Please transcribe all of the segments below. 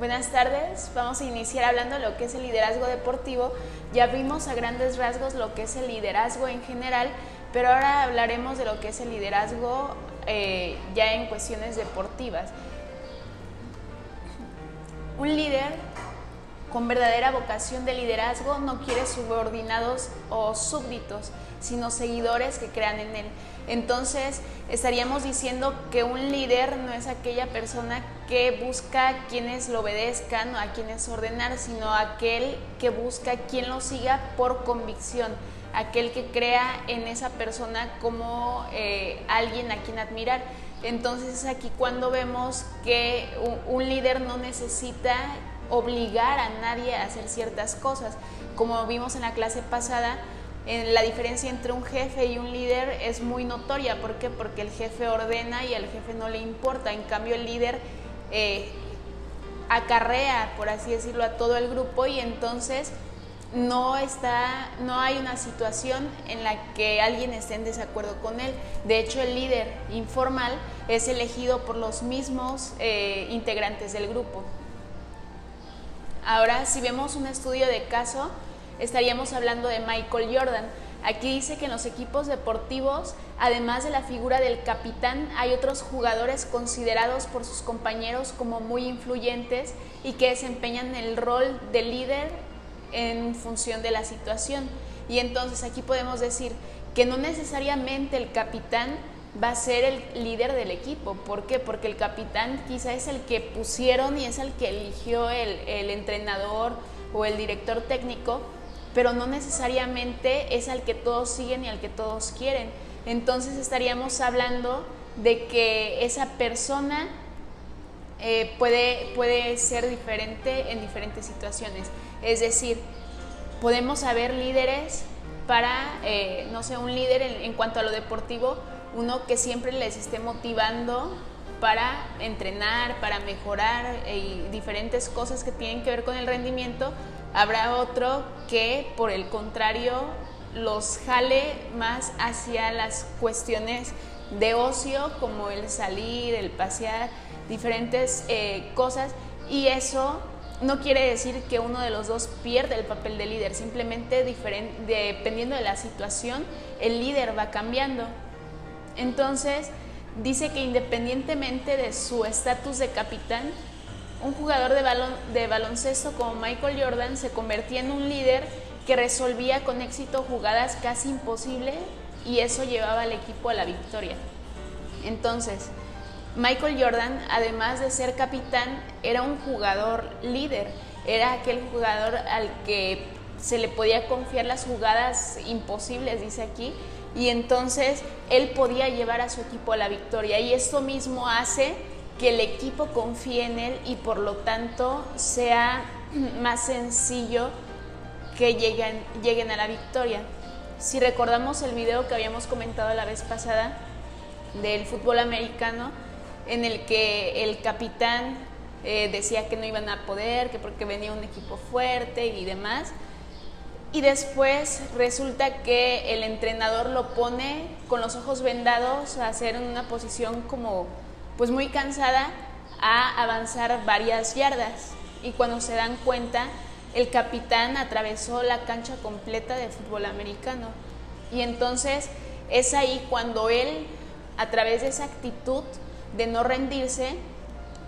Buenas tardes, vamos a iniciar hablando de lo que es el liderazgo deportivo. Ya vimos a grandes rasgos lo que es el liderazgo en general, pero ahora hablaremos de lo que es el liderazgo ya en cuestiones deportivas. Un líder con verdadera vocación de liderazgo no quiere subordinados o súbditos, sino seguidores que crean en él. Entonces, estaríamos diciendo que un líder no es aquella persona que busca a quienes lo obedezcan o a quienes ordenar, sino aquel que busca a quien lo siga por convicción, aquel que crea en esa persona como alguien a quien admirar. Entonces, es aquí cuando vemos que un líder no necesita obligar a nadie a hacer ciertas cosas. Como vimos en la clase pasada, la diferencia entre un jefe y un líder es muy notoria. ¿Por qué? Porque el jefe ordena y al jefe no le importa. En cambio, el líder acarrea, por así decirlo, a todo el grupo, y entonces no hay una situación en la que alguien esté en desacuerdo con él. De hecho, el líder informal es elegido por los mismos integrantes del grupo. Ahora, si vemos un estudio de caso, estaríamos hablando de Michael Jordan. Aquí dice que en los equipos deportivos, además de la figura del capitán, hay otros jugadores considerados por sus compañeros como muy influyentes y que desempeñan el rol de líder en función de la situación. Y entonces aquí podemos decir que no necesariamente el capitán va a ser el líder del equipo. ¿Por qué? Porque el capitán quizá es el que pusieron y es el que eligió el entrenador o el director técnico, pero no necesariamente es al que todos siguen y al que todos quieren. Entonces estaríamos hablando de que esa persona puede ser diferente en diferentes situaciones. Es decir, podemos haber líderes para, un líder en cuanto a lo deportivo, uno que siempre les esté motivando para entrenar, para mejorar y diferentes cosas que tienen que ver con el rendimiento. Habrá otro que, por el contrario, los jale más hacia las cuestiones de ocio, como el salir, el pasear, diferentes cosas, y eso no quiere decir que uno de los dos pierda el papel de líder, simplemente dependiendo de la situación, el líder va cambiando. Entonces, dice que independientemente de su estatus de capitán, un jugador de baloncesto como Michael Jordan se convertía en un líder que resolvía con éxito jugadas casi imposibles, y eso llevaba al equipo a la victoria. Entonces, Michael Jordan, además de ser capitán, era un jugador líder, era aquel jugador al que se le podía confiar las jugadas imposibles, dice aquí, y entonces él podía llevar a su equipo a la victoria, y esto mismo hace que el equipo confíe en él y por lo tanto sea más sencillo que lleguen a la victoria. Si recordamos el video que habíamos comentado la vez pasada del fútbol americano, en el que el capitán decía que no iban a poder, que porque venía un equipo fuerte y demás, y después resulta que el entrenador lo pone con los ojos vendados a hacer en una posición como pues muy cansada, a avanzar varias yardas, y cuando se dan cuenta, el capitán atravesó la cancha completa de fútbol americano. Y entonces es ahí cuando él, a través de esa actitud de no rendirse,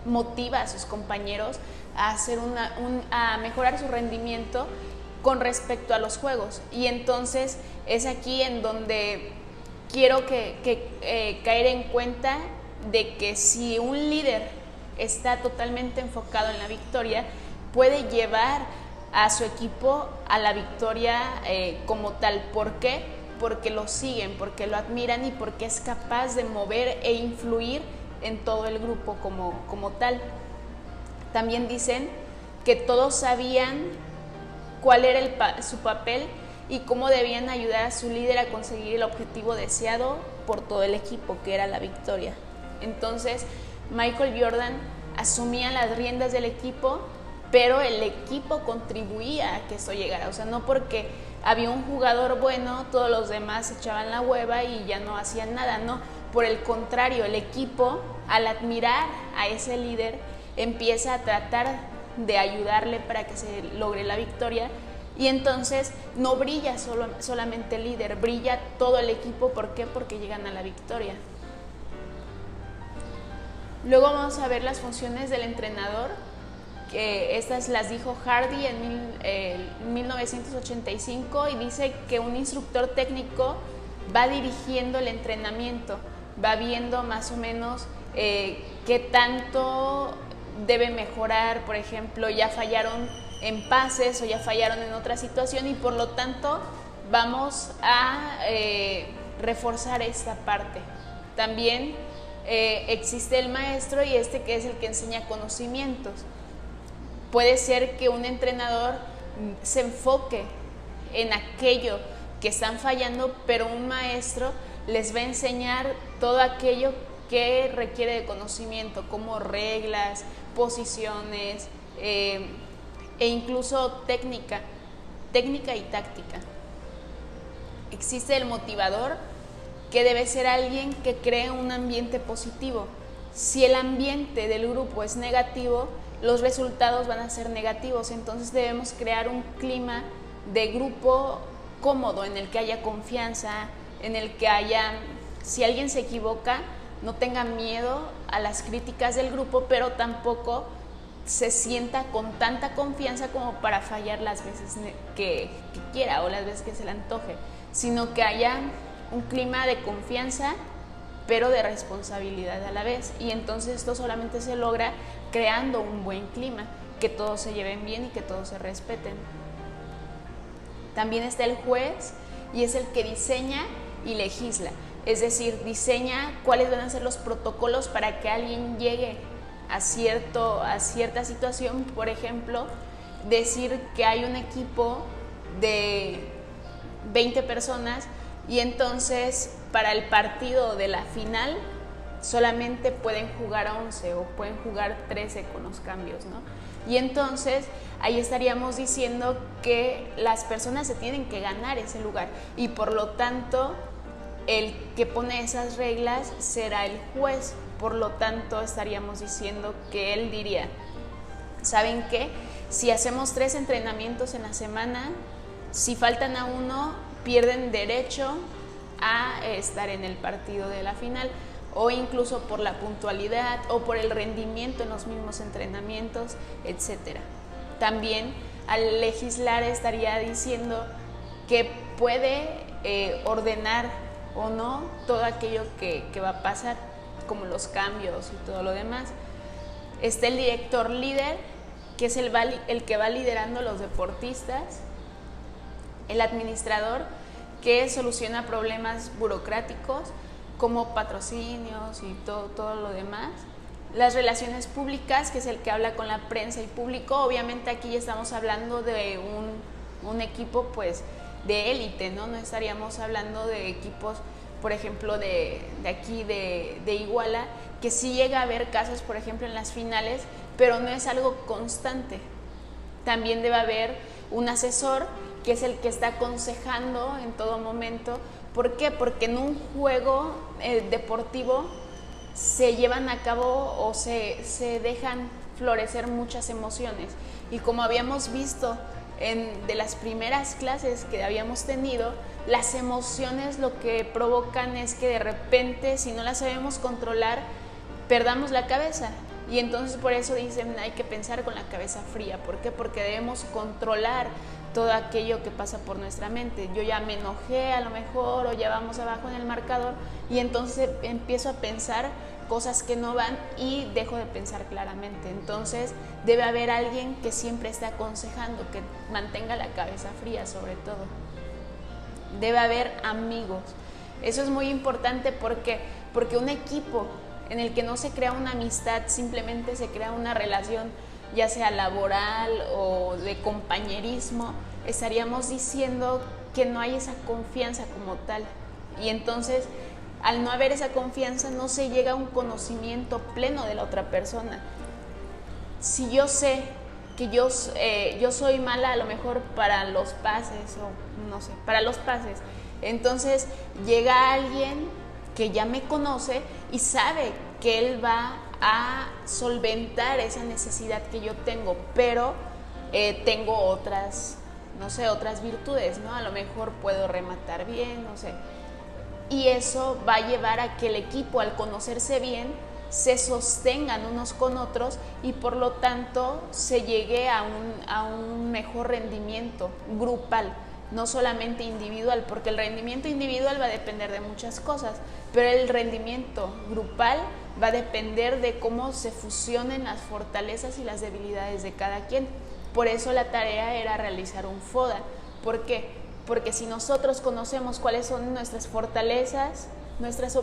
motiva a sus compañeros a hacer a mejorar su rendimiento con respecto a los juegos. Y entonces es aquí en donde quiero caer en cuenta de que si un líder está totalmente enfocado en la victoria, puede llevar a su equipo a la victoria como tal. ¿Por qué? Porque lo siguen, porque lo admiran y porque es capaz de mover e influir en todo el grupo como tal. También dicen que todos sabían cuál era su papel y cómo debían ayudar a su líder a conseguir el objetivo deseado por todo el equipo, que era la victoria. Entonces, Michael Jordan asumía las riendas del equipo, pero el equipo contribuía a que eso llegara. O sea, no porque había un jugador bueno, todos los demás echaban la hueva y ya no hacían nada, no. Por el contrario, el equipo, al admirar a ese líder, empieza a tratar de ayudarle para que se logre la victoria. Y entonces no brilla solamente el líder, brilla todo el equipo. ¿Por qué? Porque llegan a la victoria. Luego vamos a ver las funciones del entrenador, que estas las dijo Hardy en 1985, y dice que un instructor técnico va dirigiendo el entrenamiento, va viendo más o menos qué tanto debe mejorar. Por ejemplo, ya fallaron en pases o ya fallaron en otra situación, y por lo tanto vamos a reforzar esta parte. También existe el maestro, y que es el que enseña conocimientos. Puede ser que un entrenador se enfoque en aquello que están fallando, pero un maestro les va a enseñar todo aquello que requiere de conocimiento, como reglas, posiciones, e incluso técnica y táctica. Existe el motivador, que debe ser alguien que cree un ambiente positivo. Si el ambiente del grupo es negativo, los resultados van a ser negativos. Entonces debemos crear un clima de grupo cómodo, en el que haya confianza, en el que haya, si alguien se equivoca, no tenga miedo a las críticas del grupo, pero tampoco se sienta con tanta confianza como para fallar las veces que quiera o las veces que se le antoje, sino que haya un clima de confianza, pero de responsabilidad a la vez. Y entonces esto solamente se logra creando un buen clima, que todos se lleven bien y que todos se respeten. También está el juez, y es el que diseña y legisla, es decir, diseña cuáles van a ser los protocolos para que alguien llegue a cierta situación. Por ejemplo, decir que hay un equipo de 20 personas, y entonces para el partido de la final solamente pueden jugar 11 o pueden jugar 13 con los cambios, ¿no? Y entonces ahí estaríamos diciendo que las personas se tienen que ganar ese lugar, y por lo tanto el que pone esas reglas será el juez. Por lo tanto estaríamos diciendo que él diría: ¿saben qué? Si hacemos 3 entrenamientos en la semana, si faltan a uno, pierden derecho a estar en el partido de la final, o incluso por la puntualidad o por el rendimiento en los mismos entrenamientos, etc. También al legislar estaría diciendo que puede ordenar o no todo aquello que va a pasar, como los cambios y todo lo demás. Está el director líder, que es el que va liderando los deportistas. El administrador, que soluciona problemas burocráticos como patrocinios y todo lo demás. Las relaciones públicas, que es el que habla con la prensa y público. Obviamente aquí ya estamos hablando de un equipo pues de élite, ¿no? No estaríamos hablando de equipos, por ejemplo, de aquí de Iguala, que sí llega a haber casos, por ejemplo, en las finales, pero no es algo constante. También debe haber un asesor, que es el que está aconsejando en todo momento. ¿Por qué? Porque en un juego deportivo se llevan a cabo o se dejan florecer muchas emociones. Y como habíamos visto de las primeras clases que habíamos tenido, las emociones lo que provocan es que de repente, si no las sabemos controlar, perdamos la cabeza. Y entonces por eso dicen, hay que pensar con la cabeza fría. ¿Por qué? Porque debemos controlar todo aquello que pasa por nuestra mente. Yo ya me enojé a lo mejor, o ya vamos abajo en el marcador, y entonces empiezo a pensar cosas que no van y dejo de pensar claramente. Entonces debe haber alguien que siempre esté aconsejando, que mantenga la cabeza fría sobre todo. Debe haber amigos. Eso es muy importante porque un equipo en el que no se crea una amistad, simplemente se crea una relación, ya sea laboral o de compañerismo, estaríamos diciendo que no hay esa confianza como tal. Y entonces, al no haber esa confianza, no se llega a un conocimiento pleno de la otra persona. Si yo sé que yo soy mala a lo mejor para los pases, o no sé, para los pases, entonces llega alguien que ya me conoce y sabe que él va a solventar esa necesidad que yo tengo, pero tengo otras, no sé, otras virtudes, ¿no? A lo mejor puedo rematar bien, no sé. Y eso va a llevar a que el equipo, al conocerse bien, se sostengan unos con otros y por lo tanto se llegue a un mejor rendimiento grupal, no solamente individual, porque el rendimiento individual va a depender de muchas cosas, pero el rendimiento grupal va a depender de cómo se fusionen las fortalezas y las debilidades de cada quien. Por eso la tarea era realizar un FODA. ¿Por qué? Porque si nosotros conocemos cuáles son nuestras fortalezas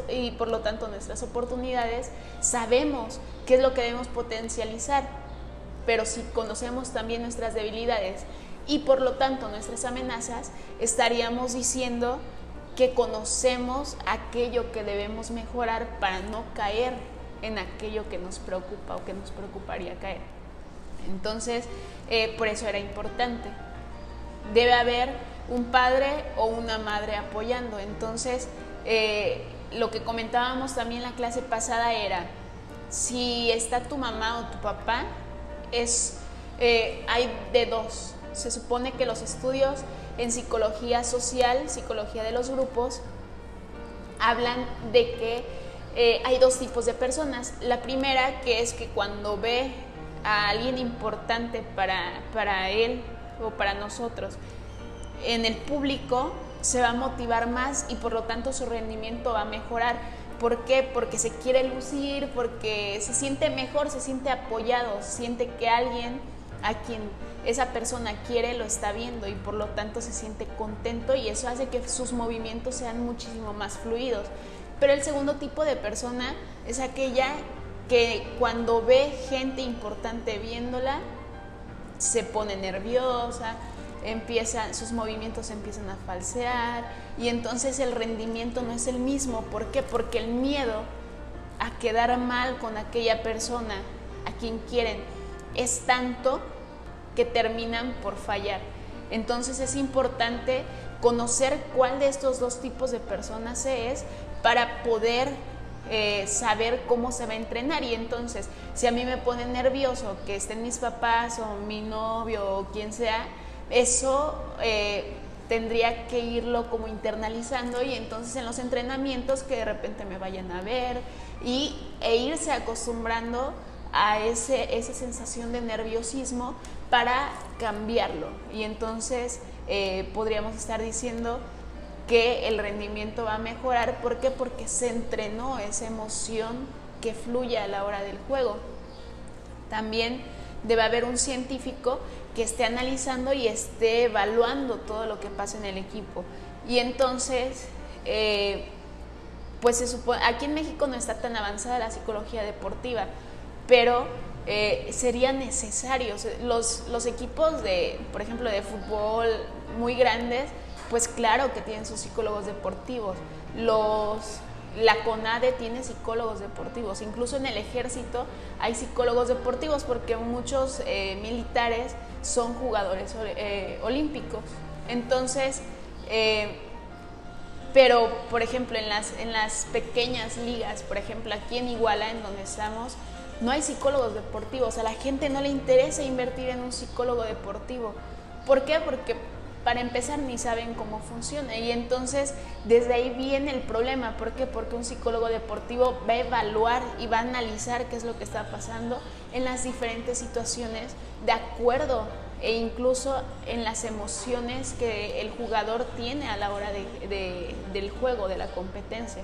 y por lo tanto nuestras oportunidades, sabemos qué es lo que debemos potencializar. Pero si conocemos también nuestras debilidades y por lo tanto nuestras amenazas, estaríamos diciendo que conocemos aquello que debemos mejorar para no caer en aquello que nos preocupa o que nos preocuparía caer. Entonces, por eso era importante. Debe haber un padre o una madre apoyando. Entonces, lo que comentábamos también en la clase pasada era, si está tu mamá o tu papá, hay de dos. Se supone que los estudios en psicología social, psicología de los grupos, hablan de que hay dos tipos de personas. La primera, que es que cuando ve a alguien importante para él o para nosotros en el público, se va a motivar más y por lo tanto su rendimiento va a mejorar. ¿Por qué? Porque se quiere lucir, porque se siente mejor, se siente apoyado, siente que alguien a quien esa persona quiere lo está viendo y por lo tanto se siente contento y eso hace que sus movimientos sean muchísimo más fluidos. Pero el segundo tipo de persona es aquella que cuando ve gente importante viéndola, se pone nerviosa, sus movimientos empiezan a falsear y entonces el rendimiento no es el mismo. ¿Por qué? Porque el miedo a quedar mal con aquella persona a quien quieren es tanto que terminan por fallar. Entonces es importante conocer cuál de estos dos tipos de personas es para poder saber cómo se va a entrenar. Y entonces, si a mí me pone nervioso que estén mis papás o mi novio o quien sea, eso tendría que irlo como internalizando y entonces en los entrenamientos que de repente me vayan a ver e irse acostumbrando a esa sensación de nerviosismo para cambiarlo. Y entonces podríamos estar diciendo que el rendimiento va a mejorar. ¿Por qué? Porque se entrenó esa emoción que fluye a la hora del juego. También debe haber un científico que esté analizando y esté evaluando todo lo que pasa en el equipo. Y entonces, pues se supone, aquí en México no está tan avanzada la psicología deportiva, pero sería necesario. Los equipos por ejemplo, de fútbol muy grandes, pues claro que tienen sus psicólogos deportivos. La CONADE tiene psicólogos deportivos, incluso en el ejército hay psicólogos deportivos porque muchos militares son jugadores olímpicos. Entonces, pero por ejemplo en las pequeñas ligas, por ejemplo aquí en Iguala, en donde estamos, no hay psicólogos deportivos. A la gente no le interesa invertir en un psicólogo deportivo. ¿Por qué? Porque para empezar ni saben cómo funciona y entonces desde ahí viene el problema. ¿Por qué? Porque un psicólogo deportivo va a evaluar y va a analizar qué es lo que está pasando en las diferentes situaciones de acuerdo e incluso en las emociones que el jugador tiene a la hora del juego, de la competencia.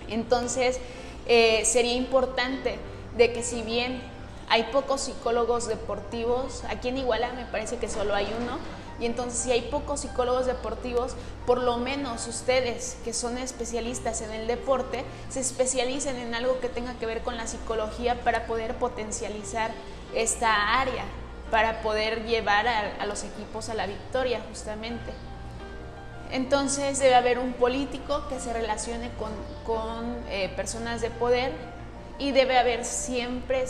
Entonces sería importante de que si bien hay pocos psicólogos deportivos, aquí en Iguala me parece que solo hay uno, y entonces si hay pocos psicólogos deportivos, por lo menos ustedes que son especialistas en el deporte, se especialicen en algo que tenga que ver con la psicología para poder potencializar esta área, para poder llevar a los equipos a la victoria justamente. Entonces debe haber un político que se relacione con personas de poder y debe haber siempre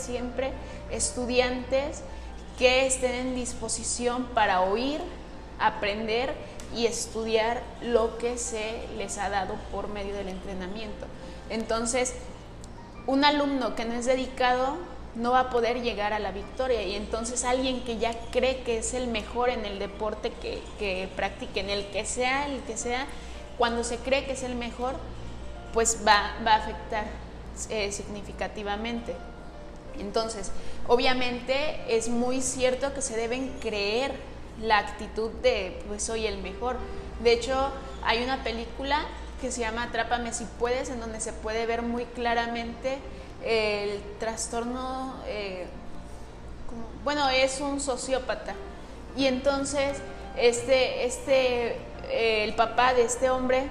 estudiantes que estén en disposición para oír, aprender y estudiar lo que se les ha dado por medio del entrenamiento. Entonces, un alumno que no es dedicado no va a poder llegar a la victoria, y entonces alguien que ya cree que es el mejor en el deporte que practique, en el que sea, cuando se cree que es el mejor, pues va a afectar significativamente. Entonces, obviamente es muy cierto que se deben creer la actitud de pues soy el mejor. De hecho, hay una película que se llama Atrápame si puedes, en donde se puede ver muy claramente el trastorno, es un sociópata, y entonces el papá de este hombre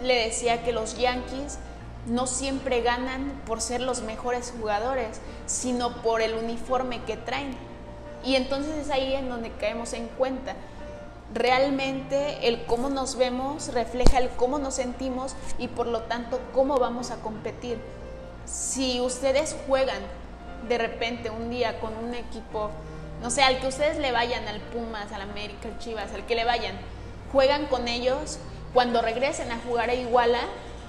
le decía que los Yankees no siempre ganan por ser los mejores jugadores, sino por el uniforme que traen. Y entonces es ahí en donde caemos en cuenta. Realmente el cómo nos vemos refleja el cómo nos sentimos y por lo tanto cómo vamos a competir. Si ustedes juegan de repente un día con un equipo, no sé, al que ustedes le vayan, al Pumas, al América, al Chivas, al que le vayan, juegan con ellos, cuando regresen a jugar a Iguala,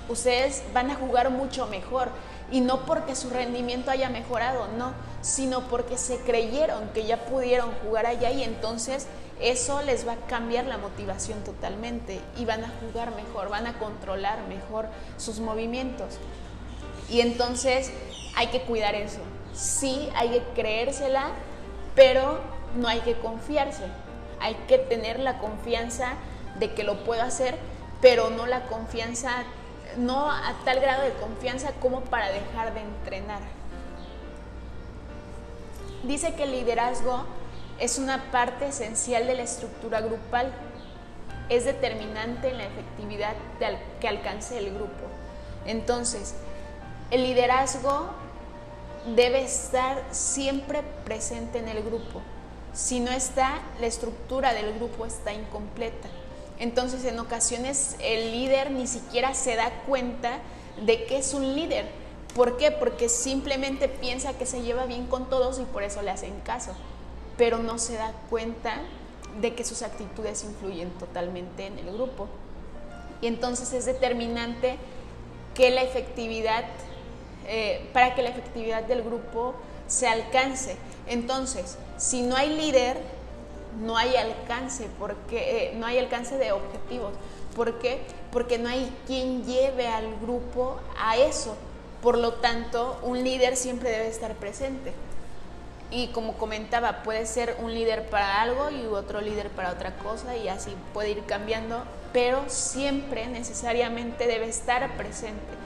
ustedes van a jugar mucho mejor, y no porque su rendimiento haya mejorado, no, sino porque se creyeron que ya pudieron jugar allá, y entonces eso les va a cambiar la motivación totalmente y van a jugar mejor, van a controlar mejor sus movimientos. Y entonces hay que cuidar eso. Sí, hay que creérsela, pero no hay que confiarse. Hay que tener la confianza de que lo puedo hacer, pero no la confianza, no a tal grado de confianza como para dejar de entrenar. Dice que el liderazgo es una parte esencial de la estructura grupal. Es determinante en la efectividad que alcance el grupo. Entonces, el liderazgo debe estar siempre presente en el grupo. Si no está, la estructura del grupo está incompleta. Entonces, en ocasiones el líder ni siquiera se da cuenta de que es un líder. ¿Por qué? Porque simplemente piensa que se lleva bien con todos y por eso le hacen caso, pero no se da cuenta de que sus actitudes influyen totalmente en el grupo. Y entonces es determinante que la efectividad, para que la efectividad del grupo se alcance. Entonces, si no hay líder, no hay alcance, porque no hay alcance de objetivos. ¿Por qué? Porque no hay quien lleve al grupo a eso. Por lo tanto, un líder siempre debe estar presente. Y como comentaba, puede ser un líder para algo y otro líder para otra cosa, y así puede ir cambiando, pero siempre necesariamente debe estar presente.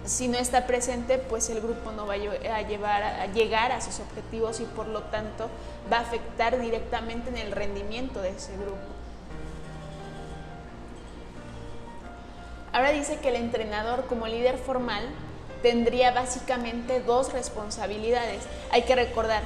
Si no está presente, pues el grupo no va a llegar a sus objetivos, y por lo tanto va a afectar directamente en el rendimiento de ese grupo. Ahora dice que el entrenador, como líder formal, tendría básicamente dos responsabilidades. Hay que recordar,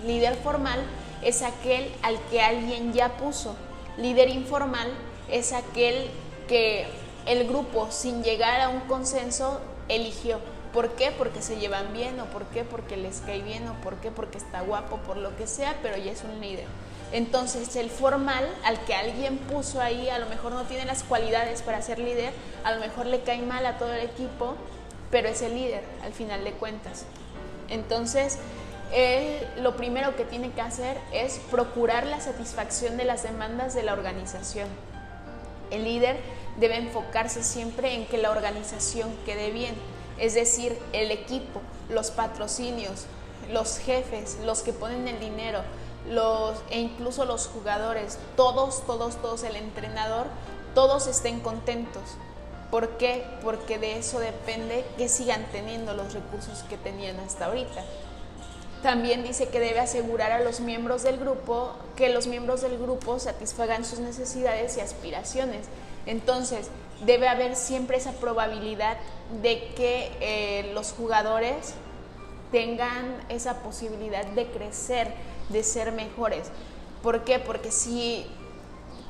líder formal es aquel al que alguien ya puso. Líder informal es aquel que el grupo, sin llegar a un consenso, eligió. ¿Por qué? Porque se llevan bien, o ¿por qué? Porque les cae bien, o ¿por qué? Porque está guapo, por lo que sea, pero ya es un líder. Entonces, el formal, al que alguien puso ahí, a lo mejor no tiene las cualidades para ser líder, a lo mejor le cae mal a todo el equipo, pero es el líder al final de cuentas. Entonces, él lo primero que tiene que hacer es procurar la satisfacción de las demandas de la organización. El líder debe enfocarse siempre en que la organización quede bien, es decir, el equipo, los patrocinios, los jefes, los que ponen el dinero, e incluso los jugadores, todos, el entrenador, todos estén contentos. ¿Por qué? Porque de eso depende que sigan teniendo los recursos que tenían hasta ahorita. También dice que debe asegurar a los miembros del grupo que los miembros del grupo satisfagan sus necesidades y aspiraciones. Entonces, debe haber siempre esa probabilidad de que los jugadores tengan esa posibilidad de crecer, de ser mejores. ¿Por qué? Porque si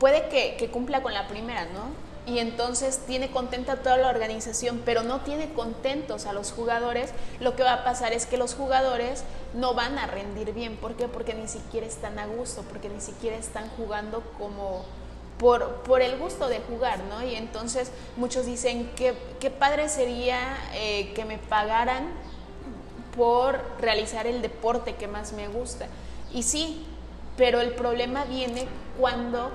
puede que cumpla con la primera, ¿no? Y entonces tiene contenta a toda la organización, pero no tiene contentos a los jugadores, lo que va a pasar es que los jugadores no van a rendir bien. ¿Por qué? Porque ni siquiera están a gusto, porque ni siquiera están jugando por el gusto de jugar, ¿no? Y entonces muchos dicen que qué padre sería que me pagaran por realizar el deporte que más me gusta. Y sí, pero el problema viene cuando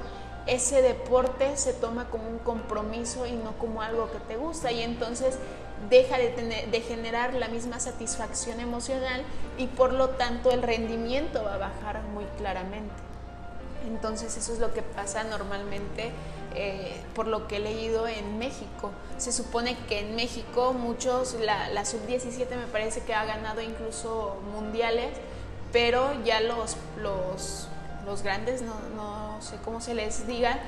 ese deporte se toma como un compromiso y no como algo que te gusta, y entonces deja de generar la misma satisfacción emocional y por lo tanto el rendimiento va a bajar muy claramente. Entonces eso es lo que pasa normalmente, por lo que he leído en México. Se supone que en México muchos, la sub-17 me parece que ha ganado incluso mundiales, pero ya los grandes, no sé cómo se les diga,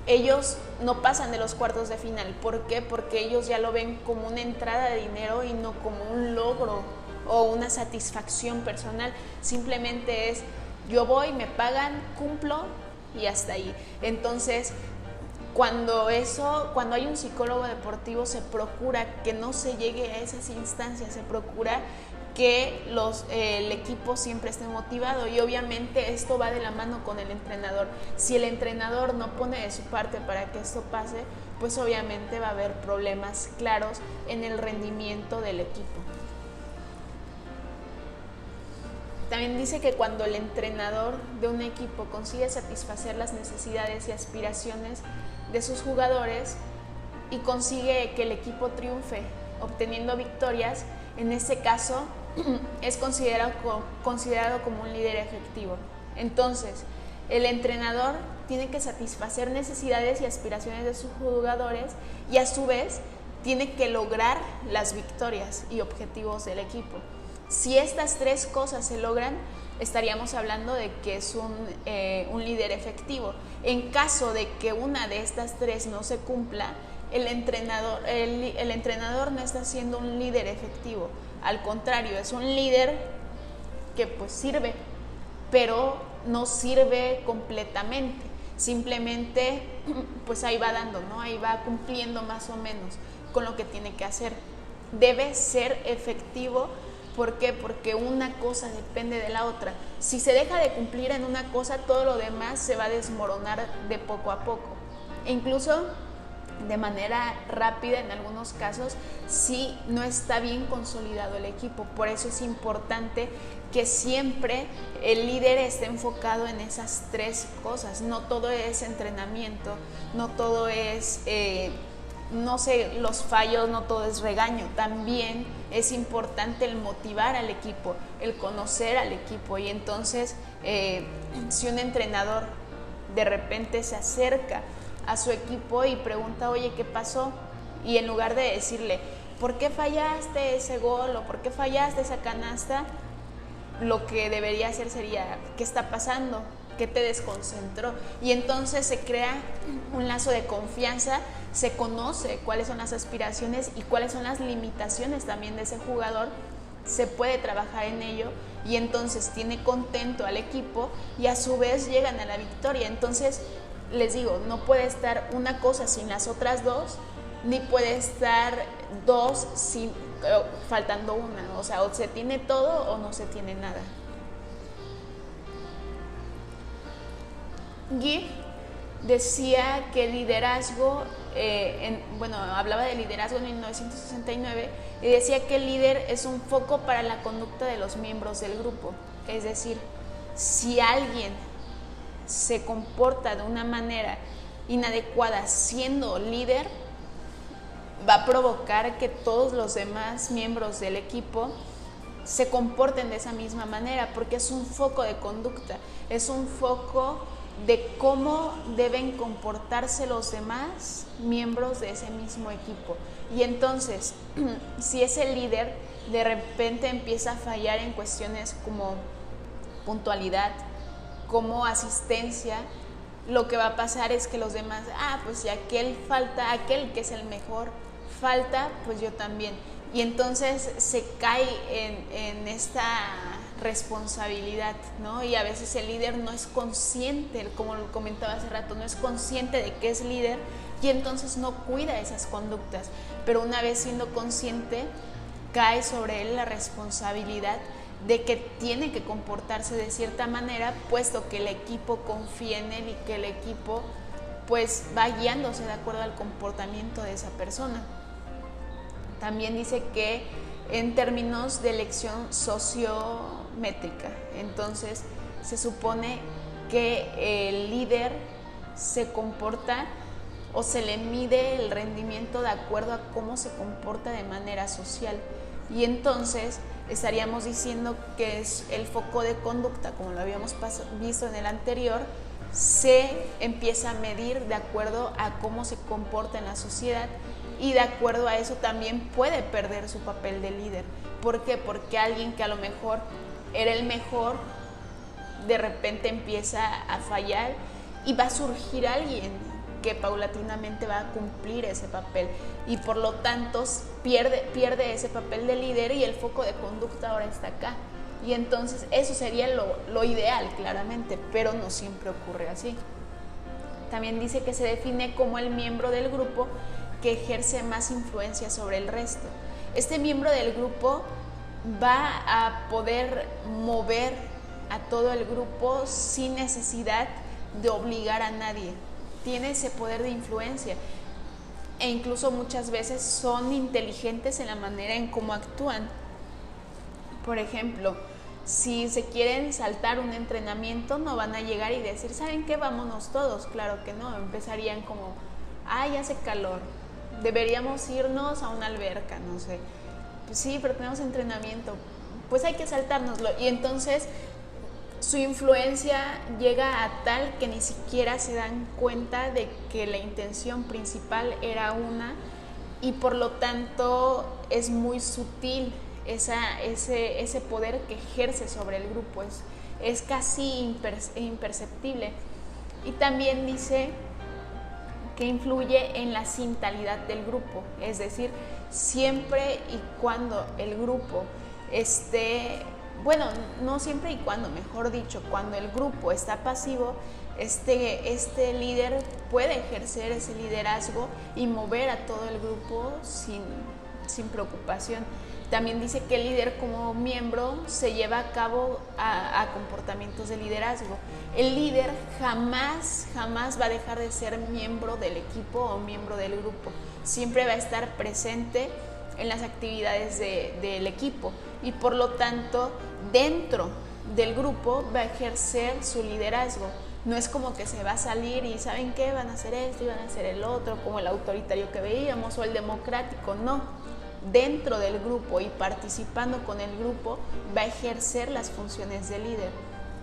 ellos no pasan de los cuartos de final. ¿Por qué? Porque ellos ya lo ven como una entrada de dinero y no como un logro o una satisfacción personal. Simplemente es, yo voy, me pagan, cumplo y hasta ahí. Entonces, cuando hay un psicólogo deportivo, se procura que no se llegue a esas instancias, se procura que el equipo siempre esté motivado, y obviamente esto va de la mano con el entrenador. Si el entrenador no pone de su parte para que esto pase, pues obviamente va a haber problemas claros en el rendimiento del equipo. También dice que cuando el entrenador de un equipo consigue satisfacer las necesidades y aspiraciones de sus jugadores y consigue que el equipo triunfe obteniendo victorias, en ese caso es considerado como un líder efectivo. Entonces, el entrenador tiene que satisfacer necesidades y aspiraciones de sus jugadores y a su vez tiene que lograr las victorias y objetivos del equipo. Si estas tres cosas se logran, estaríamos hablando de que es un líder efectivo. En caso de que una de estas tres no se cumpla, el entrenador no está siendo un líder efectivo. Al contrario, es un líder que pues sirve, pero no sirve completamente. Simplemente pues ahí va dando, ¿no? Ahí va cumpliendo más o menos con lo que tiene que hacer. Debe ser efectivo. ¿Por qué? Porque una cosa depende de la otra. Si se deja de cumplir en una cosa, todo lo demás se va a desmoronar de poco a poco. E incluso de manera rápida en algunos casos, si no está bien consolidado el equipo. Por eso es importante que siempre el líder esté enfocado en esas tres cosas. No todo es entrenamiento, no todo es los fallos, no todo es regaño. También es importante el motivar al equipo, el conocer al equipo. Y entonces, si un entrenador de repente se acerca a su equipo y pregunta, oye, ¿qué pasó? Y en lugar de decirle, ¿por qué fallaste ese gol? O ¿por qué fallaste esa canasta? Lo que debería hacer sería, ¿qué está pasando? ¿Qué te desconcentró? Y entonces se crea un lazo de confianza, se conoce cuáles son las aspiraciones y cuáles son las limitaciones también de ese jugador, se puede trabajar en ello y entonces tiene contento al equipo y a su vez llegan a la victoria. Entonces, les digo, no puede estar una cosa sin las otras dos, ni puede estar dos faltando una. O sea, o se tiene todo o no se tiene nada. Guy decía que el liderazgo, hablaba de liderazgo en 1969 y decía que el líder es un foco para la conducta de los miembros del grupo. Es decir, si alguien se comporta de una manera inadecuada siendo líder, va a provocar que todos los demás miembros del equipo se comporten de esa misma manera, porque es un foco de conducta, es un foco de cómo deben comportarse los demás miembros de ese mismo equipo. Y entonces, si ese líder de repente empieza a fallar en cuestiones como puntualidad, como asistencia, lo que va a pasar es que los demás, pues si aquel falta, aquel que es el mejor falta, pues yo también. Y entonces se cae en esta responsabilidad, ¿no? Y a veces el líder no es consciente, como lo comentaba hace rato, no es consciente de que es líder y entonces no cuida esas conductas. Pero una vez siendo consciente, cae sobre él la responsabilidad de que tiene que comportarse de cierta manera, puesto que el equipo confía en él y que el equipo pues va guiándose de acuerdo al comportamiento de esa persona. También dice que en términos de elección sociométrica, entonces se supone que el líder se comporta o se le mide el rendimiento de acuerdo a cómo se comporta de manera social. Y entonces estaríamos diciendo que es el foco de conducta, como lo habíamos visto en el anterior, se empieza a medir de acuerdo a cómo se comporta en la sociedad, y de acuerdo a eso también puede perder su papel de líder. ¿Por qué? Porque alguien que a lo mejor era el mejor, de repente empieza a fallar y va a surgir alguien que paulatinamente va a cumplir ese papel, y por lo tanto pierde ese papel de líder y el foco de conducta ahora está acá. Y entonces eso sería lo ideal, claramente, pero no siempre ocurre así. También dice que se define como el miembro del grupo que ejerce más influencia sobre el resto. Este miembro del grupo va a poder mover a todo el grupo sin necesidad de obligar a nadie. Tiene ese poder de influencia, e incluso muchas veces son inteligentes en la manera en cómo actúan. Por ejemplo, si se quieren saltar un entrenamiento, no van a llegar y decir, ¿saben qué? Vámonos todos. Claro que no, empezarían como, ay, hace calor, deberíamos irnos a una alberca, no sé. Pues sí, pero tenemos entrenamiento, pues hay que saltárnoslo. Y entonces su influencia llega a tal que ni siquiera se dan cuenta de que la intención principal era una, y por lo tanto es muy sutil ese poder que ejerce sobre el grupo, es casi imperceptible. Y también dice que influye en la sintalidad del grupo, es decir, siempre y cuando el grupo esté, bueno, no siempre y cuando, mejor dicho, cuando el grupo está pasivo, este líder puede ejercer ese liderazgo y mover a todo el grupo sin preocupación. También dice que el líder como miembro se lleva a cabo a comportamientos de liderazgo. El líder jamás va a dejar de ser miembro del equipo o miembro del grupo. Siempre va a estar presente en las actividades del equipo, y por lo tanto dentro del grupo va a ejercer su liderazgo. No es como que se va a salir y ¿saben qué? Van a hacer esto y van a hacer el otro, como el autoritario que veíamos o el democrático. No, dentro del grupo y participando con el grupo va a ejercer las funciones de líder.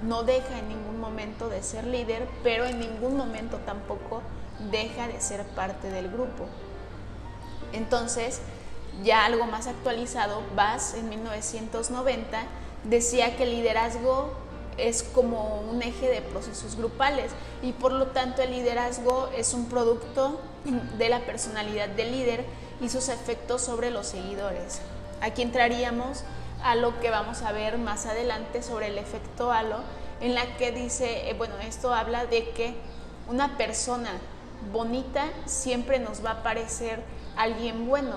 No deja en ningún momento de ser líder, pero en ningún momento tampoco deja de ser parte del grupo. Entonces, ya algo más actualizado, Bass en 1990 decía que el liderazgo es como un eje de procesos grupales, y por lo tanto el liderazgo es un producto de la personalidad del líder y sus efectos sobre los seguidores. Aquí entraríamos a lo que vamos a ver más adelante sobre el efecto halo, en la que dice, bueno, esto habla de que una persona bonita siempre nos va a parecer alguien bueno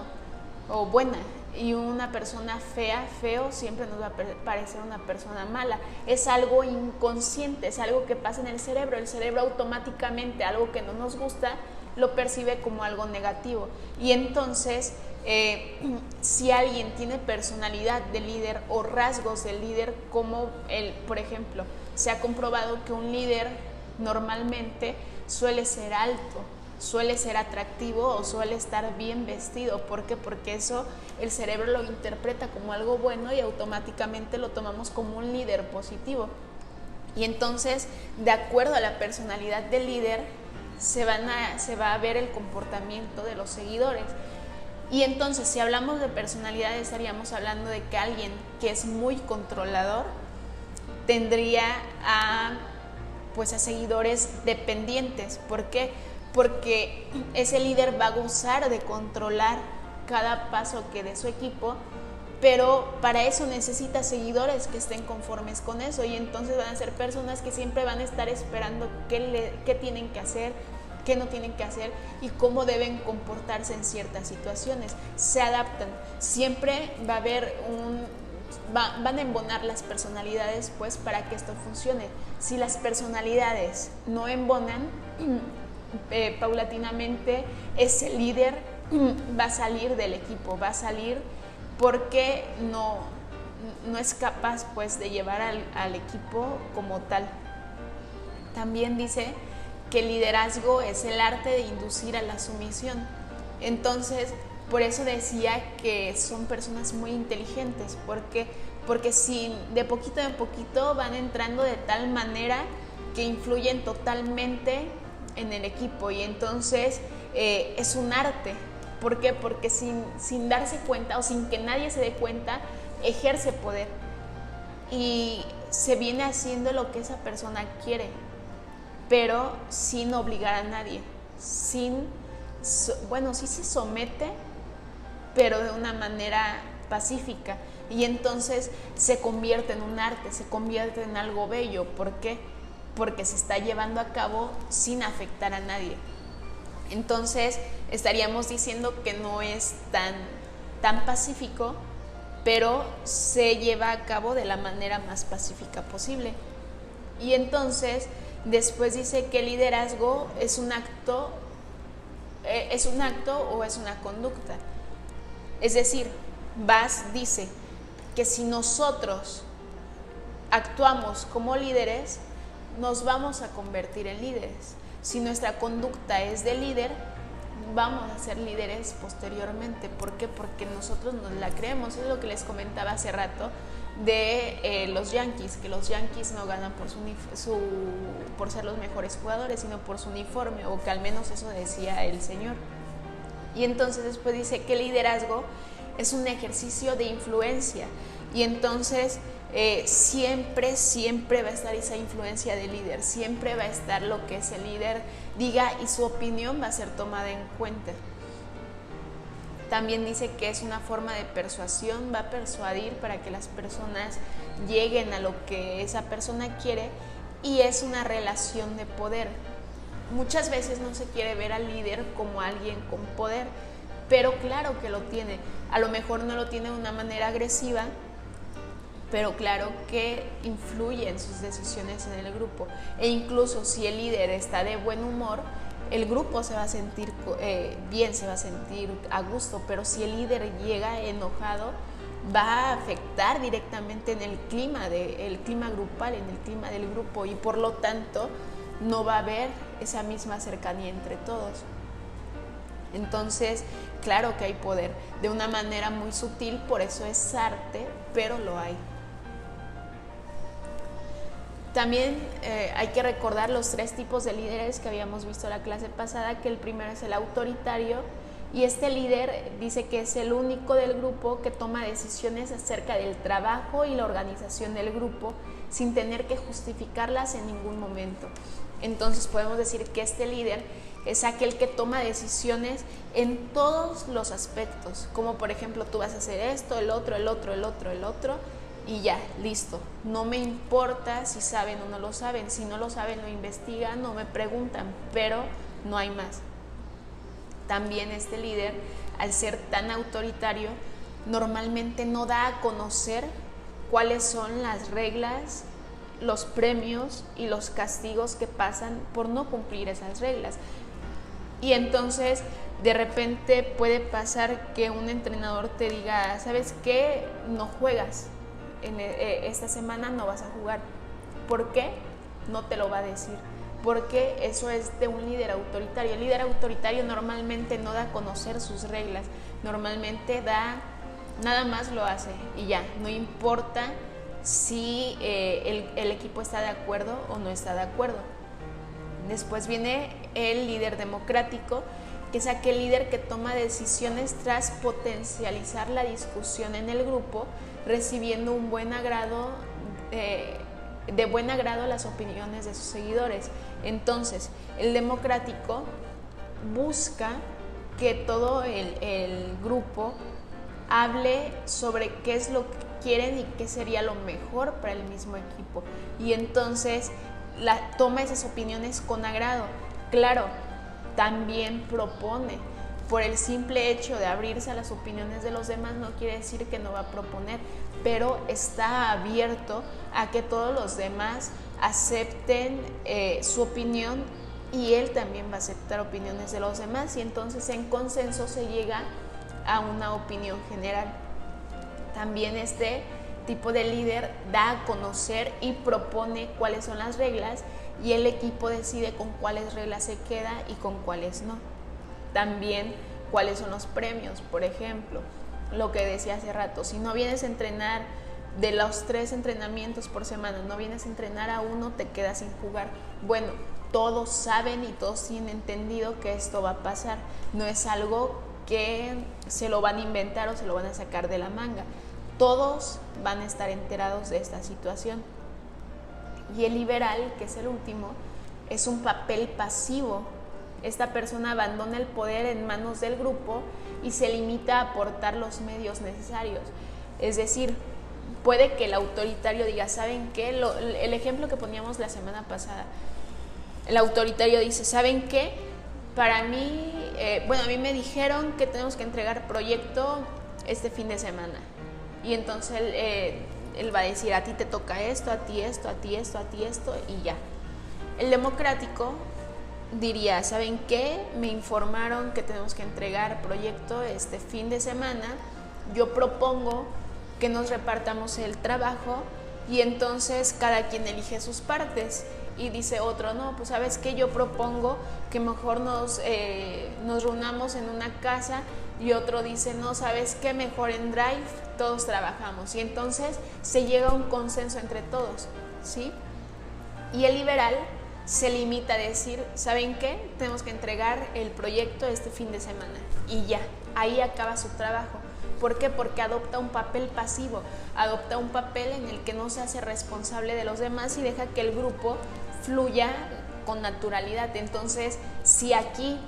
o buena, y una persona feo, siempre nos va a parecer una persona mala. Es algo inconsciente, es algo que pasa en el cerebro. El cerebro automáticamente algo que no nos gusta lo percibe como algo negativo, y entonces si alguien tiene personalidad de líder o rasgos de líder, como por ejemplo, se ha comprobado que un líder normalmente suele ser alto, suele ser atractivo o suele estar bien vestido. ¿Por qué? Porque eso el cerebro lo interpreta como algo bueno y automáticamente lo tomamos como un líder positivo. Y entonces, de acuerdo a la personalidad del líder, se va a ver el comportamiento de los seguidores. Y entonces, si hablamos de personalidad, estaríamos hablando de que alguien que es muy controlador tendría a seguidores dependientes. ¿Por qué? Porque ese líder va a gozar de controlar cada paso que dé su equipo, pero para eso necesita seguidores que estén conformes con eso, y entonces van a ser personas que siempre van a estar esperando qué tienen que hacer, qué no tienen que hacer y cómo deben comportarse en ciertas situaciones. Se adaptan, siempre va a haber van a embonar las personalidades pues para que esto funcione. Si las personalidades no embonan, paulatinamente ese líder va a salir del equipo, va a salir porque no es capaz pues de llevar al equipo como tal. También dice que el liderazgo es el arte de inducir a la sumisión. Entonces, por eso decía que son personas muy inteligentes, porque si de poquito en poquito van entrando de tal manera que influyen totalmente en el equipo, y entonces es un arte. ¿Por qué? Porque sin darse cuenta o sin que nadie se dé cuenta, ejerce poder y se viene haciendo lo que esa persona quiere, pero sin obligar a nadie, sí se somete, pero de una manera pacífica, y entonces se convierte en un arte, se convierte en algo bello. ¿Por qué? Porque se está llevando a cabo sin afectar a nadie. Entonces estaríamos diciendo que no es tan pacífico, pero se lleva a cabo de la manera más pacífica posible. Y entonces después dice que el liderazgo es un acto o es una conducta. Es decir, Bass dice que si nosotros actuamos como líderes, nos vamos a convertir en líderes. Si nuestra conducta es de líder, vamos a ser líderes posteriormente. ¿Por qué? Porque nosotros nos la creemos. Es lo que les comentaba hace rato de los Yankees, que los Yankees no ganan por ser los mejores jugadores, sino por su uniforme, o que al menos eso decía el señor. Y entonces después dice que el liderazgo es un ejercicio de influencia, y entonces siempre va a estar esa influencia del líder, siempre va a estar lo que ese líder diga, y su opinión va a ser tomada en cuenta. También dice que es una forma de persuasión, va a persuadir para que las personas lleguen a lo que esa persona quiere, y es una relación de poder. Muchas veces no se quiere ver al líder como alguien con poder, pero claro que lo tiene. A lo mejor no lo tiene de una manera agresiva, pero claro que influye en sus decisiones en el grupo. E incluso si el líder está de buen humor, el grupo se va a sentir bien, se va a sentir a gusto, pero si el líder llega enojado, va a afectar directamente en el clima grupal, en el clima del grupo, y por lo tanto no va a haber esa misma cercanía entre todos. Entonces, claro que hay poder, de una manera muy sutil, por eso es arte, pero lo hay. También hay que recordar los 3 tipos de líderes que habíamos visto en la clase pasada, que el primero es el autoritario, y este líder dice que es el único del grupo que toma decisiones acerca del trabajo y la organización del grupo sin tener que justificarlas en ningún momento. Entonces podemos decir que este líder es aquel que toma decisiones en todos los aspectos, como por ejemplo, tú vas a hacer esto, el otro, y ya, listo. No me importa si saben o no lo saben. Si no lo saben, lo investigan o me preguntan, pero no hay más. También este líder, al ser tan autoritario, normalmente no da a conocer cuáles son las reglas, los premios y los castigos que pasan por no cumplir esas reglas. Y entonces de repente puede pasar que un entrenador te diga, ¿sabes qué? No juegas, esta semana no vas a jugar. ¿Por qué? No te lo va a decir, porque eso es de un líder autoritario. El líder autoritario normalmente no da a conocer sus reglas, normalmente nada más lo hace y ya, no importa si el equipo está de acuerdo o no está de acuerdo. Después viene el líder democrático, que es aquel líder que toma decisiones tras potencializar la discusión en el grupo, recibiendo de buen agrado las opiniones de sus seguidores. Entonces, el democrático busca que todo el grupo hable sobre qué es lo que quieren y qué sería lo mejor para el mismo equipo. Y entonces toma esas opiniones con agrado. Claro, también propone. Por el simple hecho de abrirse a las opiniones de los demás no quiere decir que no va a proponer, pero está abierto a que todos los demás acepten su opinión y él también va a aceptar opiniones de los demás, y entonces en consenso se llega a una opinión general. También este tipo de líder da a conocer y propone cuáles son las reglas, y el equipo decide con cuáles reglas se queda y con cuáles no. También cuáles son los premios, por ejemplo, lo que decía hace rato, si no vienes a entrenar de los 3 entrenamientos por semana, no vienes a entrenar a uno, te quedas sin jugar. Bueno, todos saben y todos tienen entendido que esto va a pasar, no es algo que se lo van a inventar o se lo van a sacar de la manga, todos van a estar enterados de esta situación. Y el liberal, que es el último, es un papel pasivo. Esta persona abandona el poder en manos del grupo y se limita a aportar los medios necesarios. Es decir, puede que el autoritario diga, ¿saben qué? El ejemplo que poníamos la semana pasada, el autoritario dice, ¿saben qué? Para mí, a mí me dijeron que tenemos que entregar proyecto este fin de semana. Y entonces él va a decir, a ti te toca esto, a ti esto, a ti esto, a ti esto, y ya. El democrático diría, ¿saben qué? Me informaron que tenemos que entregar proyecto este fin de semana, yo propongo que nos repartamos el trabajo y entonces cada quien elige sus partes. Y dice otro, no, pues ¿sabes qué? Yo propongo que mejor nos reunamos en una casa, y otro dice, no, ¿sabes qué? Mejor en Drive todos trabajamos. Y entonces se llega a un consenso entre todos, ¿sí? Y el liberal se limita a decir, ¿saben qué? Tenemos que entregar el proyecto este fin de semana. Y ya, ahí acaba su trabajo. ¿Por qué? Porque adopta un papel pasivo, adopta un papel en el que no se hace responsable de los demás y deja que el grupo fluya con naturalidad. Entonces, si aquí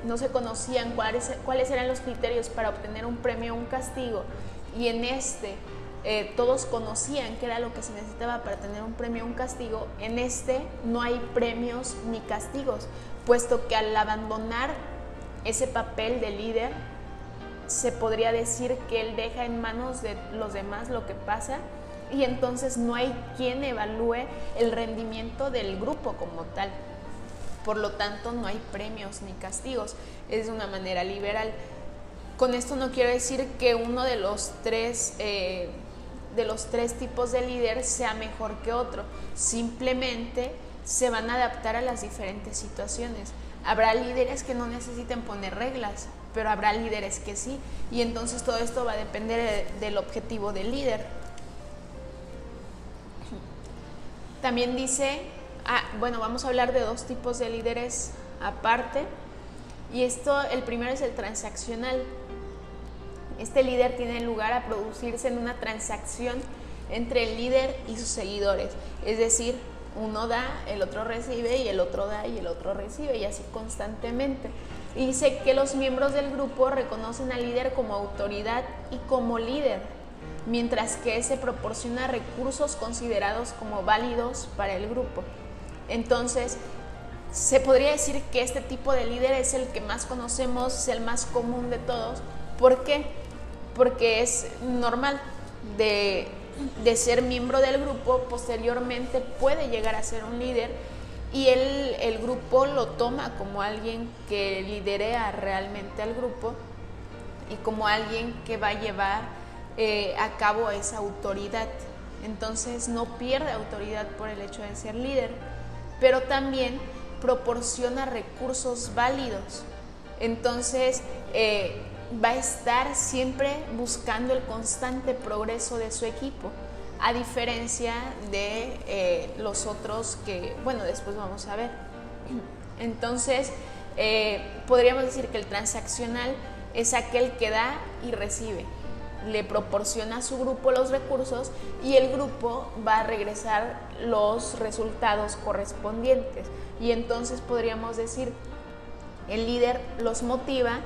no se conocían cuáles eran los criterios para obtener un premio o un castigo, y en todos conocían qué era lo que se necesitaba para tener un premio o un castigo, en no hay premios ni castigos, puesto que al abandonar ese papel de líder, se podría decir que él deja en manos de los demás lo que pasa, y entonces no hay quien evalúe el rendimiento del grupo como tal. Por lo tanto, no hay premios ni castigos. Es de una manera liberal. Con esto no quiero decir que uno de los tres tipos de líder sea mejor que otro. Simplemente se van a adaptar a las diferentes situaciones. Habrá líderes que no necesiten poner reglas, pero habrá líderes que sí. Y entonces todo esto va a depender del objetivo del líder. También dice, vamos a hablar de 2 tipos de líderes aparte. Y el primero es el transaccional. Este líder tiene lugar a producirse en una transacción entre el líder y sus seguidores. Es decir, uno da, el otro recibe, y el otro da y el otro recibe, y así constantemente. Y dice que los miembros del grupo reconocen al líder como autoridad y como líder, mientras que ese proporciona recursos considerados como válidos para el grupo. Entonces, se podría decir que este tipo de líder es el que más conocemos, es el más común de todos. ¿Por qué? Porque es normal de ser miembro del grupo, posteriormente puede llegar a ser un líder, y el grupo lo toma como alguien que liderea realmente al grupo y como alguien que va a llevar a cabo esa autoridad. Entonces no pierde autoridad por el hecho de ser líder, pero también proporciona recursos válidos. Entonces va a estar siempre buscando el constante progreso de su equipo, a diferencia de los otros que, después vamos a ver. Entonces, podríamos decir que el transaccional es aquel que da y recibe, le proporciona a su grupo los recursos y el grupo va a regresar los resultados correspondientes. Y entonces podríamos decir, el líder los motiva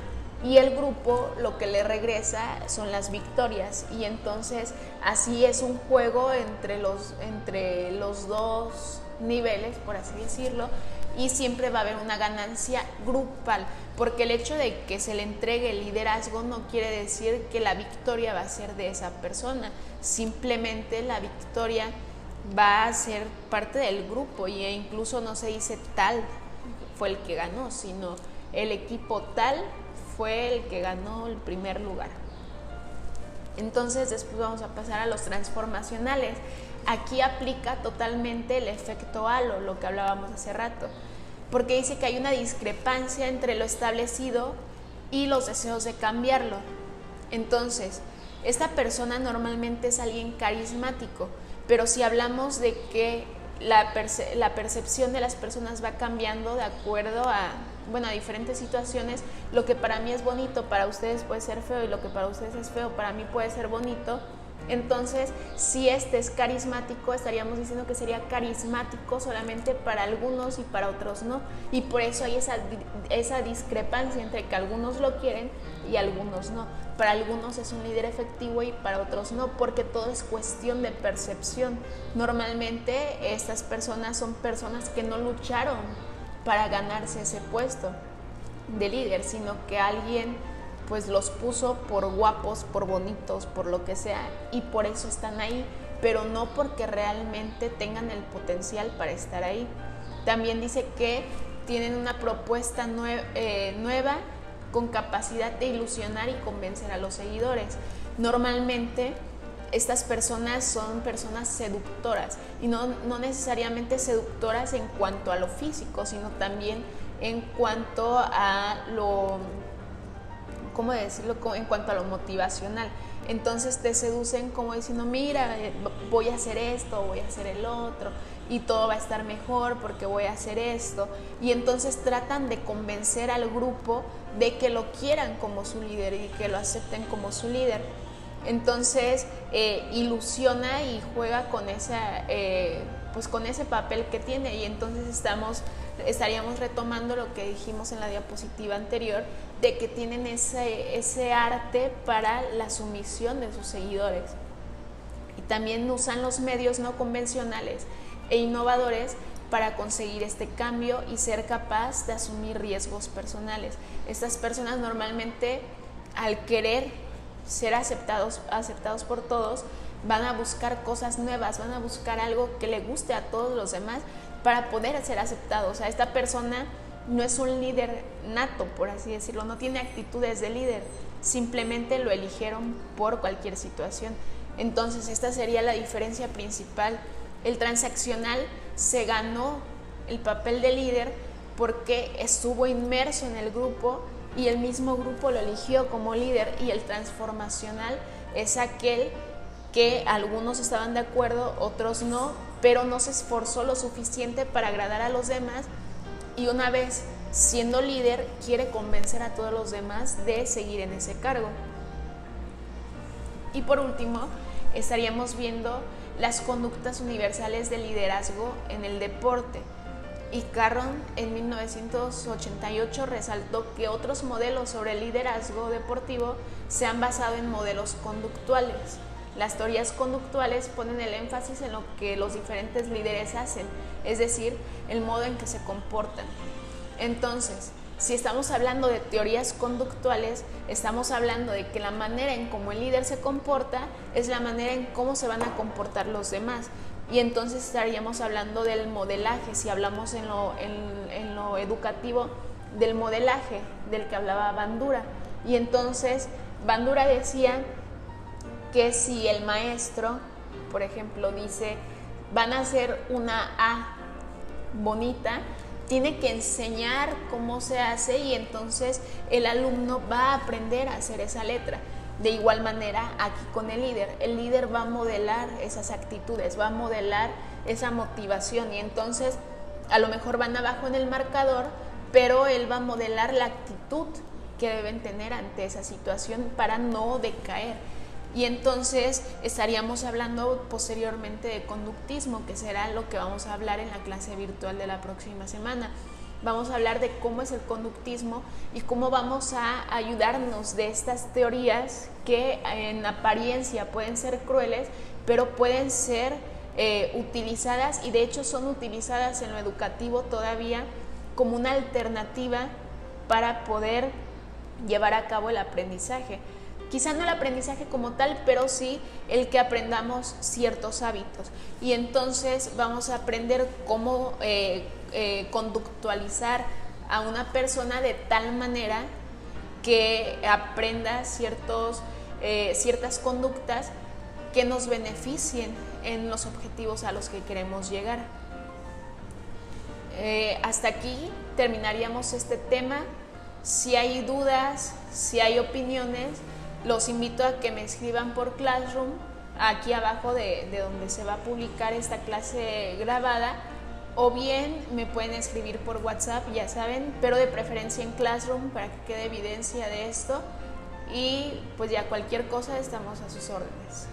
y el grupo lo que le regresa son las victorias, y entonces así es un juego entre los 2 niveles, por así decirlo, y siempre va a haber una ganancia grupal, porque el hecho de que se le entregue el liderazgo no quiere decir que la victoria va a ser de esa persona, simplemente la victoria va a ser parte del grupo, e incluso no se dice tal fue el que ganó, sino el equipo tal fue el que ganó el primer lugar. Entonces después vamos a pasar a los transformacionales. Aquí aplica totalmente el efecto halo, lo que hablábamos hace rato, porque dice que hay una discrepancia entre lo establecido y los deseos de cambiarlo. Entonces, esta persona normalmente es alguien carismático, pero si hablamos de que la percepción de las personas va cambiando de acuerdo a diferentes situaciones, lo que para mí es bonito, para ustedes puede ser feo, y lo que para ustedes es feo, para mí puede ser bonito. Entonces, si este es carismático, estaríamos diciendo que sería carismático solamente para algunos y para otros no. Y por eso hay esa discrepancia entre que algunos lo quieren y algunos no. Para algunos es un líder efectivo y para otros no, porque todo es cuestión de percepción. Normalmente estas personas son personas que no lucharon para ganarse ese puesto de líder, sino que alguien pues los puso por guapos, por bonitos, por lo que sea, y por eso están ahí, pero no porque realmente tengan el potencial para estar ahí. También dice que tienen una propuesta nueva con capacidad de ilusionar y convencer a los seguidores. Normalmente estas personas son personas seductoras, y no necesariamente seductoras en cuanto a lo físico, sino también en cuanto a lo, ¿cómo decirlo?, en cuanto a lo motivacional. Entonces te seducen como diciendo, mira, voy a hacer esto, voy a hacer el otro, y todo va a estar mejor porque voy a hacer esto. Y entonces tratan de convencer al grupo de que lo quieran como su líder y que lo acepten como su líder. Entonces ilusiona y juega con con ese papel que tiene, y entonces estaríamos retomando lo que dijimos en la diapositiva anterior, de que tienen ese arte para la sumisión de sus seguidores. Y también usan los medios no convencionales e innovadores para conseguir este cambio y ser capaz de asumir riesgos personales. Estas personas normalmente, al querer ser aceptados por todos, van a buscar cosas nuevas, van a buscar algo que le guste a todos los demás para poder ser aceptados. O sea, esta persona no es un líder nato, por así decirlo, no tiene actitudes de líder, simplemente lo eligieron por cualquier situación. Entonces, esta sería la diferencia principal. El transaccional se ganó el papel de líder porque estuvo inmerso en el grupo y el mismo grupo lo eligió como líder, y el transformacional es aquel que algunos estaban de acuerdo, otros no, pero no se esforzó lo suficiente para agradar a los demás, y una vez siendo líder quiere convencer a todos los demás de seguir en ese cargo. Y por último, estaríamos viendo las conductas universales de liderazgo en el deporte. Y Carron en 1988 resaltó que otros modelos sobre el liderazgo deportivo se han basado en modelos conductuales. Las teorías conductuales ponen el énfasis en lo que los diferentes líderes hacen, es decir, el modo en que se comportan. Entonces, si estamos hablando de teorías conductuales, estamos hablando de que la manera en cómo el líder se comporta es la manera en cómo se van a comportar los demás. Y entonces estaríamos hablando del modelaje, si hablamos en lo educativo, del modelaje del que hablaba Bandura. Y entonces Bandura decía que si el maestro, por ejemplo, dice, van a hacer una A bonita, tiene que enseñar cómo se hace, y entonces el alumno va a aprender a hacer esa letra. De igual manera, aquí con el líder va a modelar esas actitudes, va a modelar esa motivación, y entonces a lo mejor van abajo en el marcador, pero él va a modelar la actitud que deben tener ante esa situación para no decaer. Y entonces estaríamos hablando posteriormente de conductismo, que será lo que vamos a hablar en la clase virtual de la próxima semana. Vamos a hablar de cómo es el conductismo y cómo vamos a ayudarnos de estas teorías que en apariencia pueden ser crueles, pero pueden ser utilizadas, y de hecho son utilizadas en lo educativo todavía como una alternativa para poder llevar a cabo el aprendizaje. Quizá no el aprendizaje como tal, pero sí el que aprendamos ciertos hábitos. Y entonces vamos a aprender cómo conductualizar a una persona de tal manera que aprenda ciertas conductas que nos beneficien en los objetivos a los que queremos llegar. Hasta aquí terminaríamos este tema. Si hay dudas, si hay opiniones, los invito a que me escriban por Classroom, aquí abajo de donde se va a publicar esta clase grabada, o bien me pueden escribir por WhatsApp, ya saben, pero de preferencia en Classroom para que quede evidencia de esto. Y pues ya cualquier cosa estamos a sus órdenes.